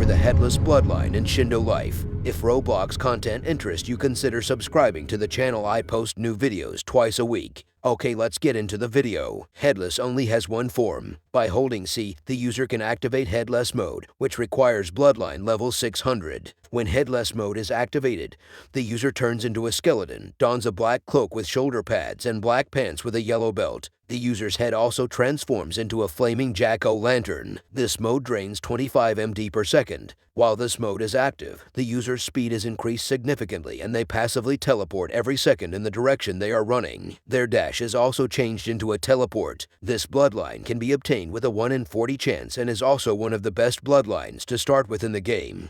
for the Headless Bloodline and Shindo Life. If Roblox content interests you, consider subscribing to the channel. I post new videos twice a week. Okay, let's get into the video. Headless only has one form. By holding C, the user can activate Headless mode, which requires Bloodline level 600. When Headless mode is activated, the user turns into a skeleton, dons a black cloak with shoulder pads and black pants with a yellow belt. The user's head also transforms into a flaming jack-o'-lantern. This mode drains 25 MD per second. While this mode is active, the user's speed is increased significantly and they passively teleport every second in the direction they are running. Their dash is also changed into a teleport. This bloodline can be obtained with a 1 in 40 chance and is also one of the best bloodlines to start with in the game.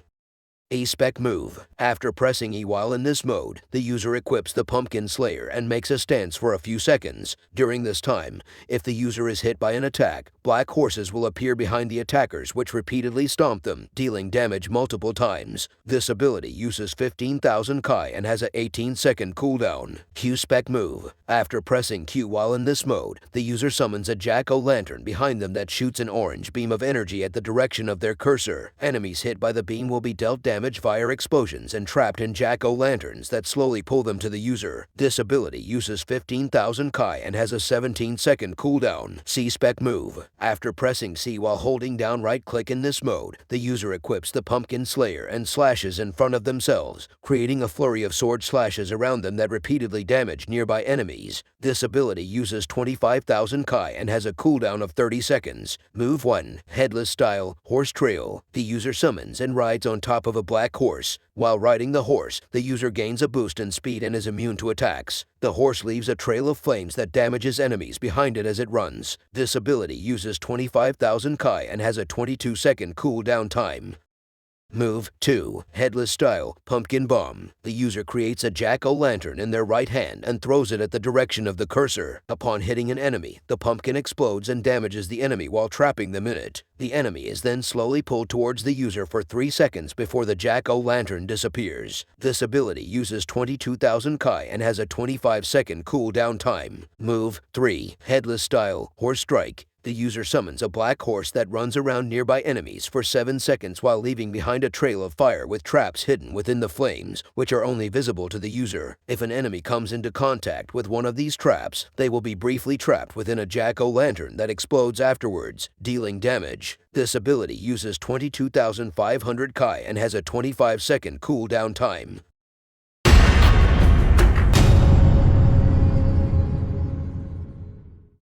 A-Spec move. After pressing E while in this mode, the user equips the Pumpkin Slayer and makes a stance for a few seconds. During this time, if the user is hit by an attack, black horses will appear behind the attackers which repeatedly stomp them, dealing damage multiple times. This ability uses 15,000 Kai and has a 18-second cooldown. Q-Spec move. After pressing Q while in this mode, the user summons a jack-o'-lantern behind them that shoots an orange beam of energy at the direction of their cursor. Enemies hit by the beam will be dealt damage via explosions and trapped in jack-o'-lanterns that slowly pull them to the user. This ability uses 15,000 Kai and has a 17-second cooldown. C-Spec move. After pressing C while holding down right-click in this mode, the user equips the Pumpkin Slayer and slashes in front of themselves, creating a flurry of sword slashes around them that repeatedly damage nearby enemies. This ability uses 25,000 Kai and has a cooldown of 30 seconds. Move 1. Headless style, horse trail. The user summons and rides on top of a black horse. While riding the horse, the user gains a boost in speed and is immune to attacks. The horse leaves a trail of flames that damages enemies behind it as it runs. This ability uses 25,000 Kai and has a 22-second cooldown time. Move 2. Headless style, pumpkin bomb. The user creates a jack-o'-lantern in their right hand and throws it at the direction of the cursor. Upon hitting an enemy, the pumpkin explodes and damages the enemy while trapping them in it. The enemy is then slowly pulled towards the user for 3 seconds before the jack-o'-lantern disappears. This ability uses 22,000 Kai and has a 25-second cooldown time. Move 3. Headless style, horse strike. The user summons a black horse that runs around nearby enemies for 7 seconds while leaving behind a trail of fire with traps hidden within the flames, which are only visible to the user. If an enemy comes into contact with one of these traps, they will be briefly trapped within a jack-o'-lantern that explodes afterwards, dealing damage. This ability uses 22,500 Kai and has a 25-second cooldown time.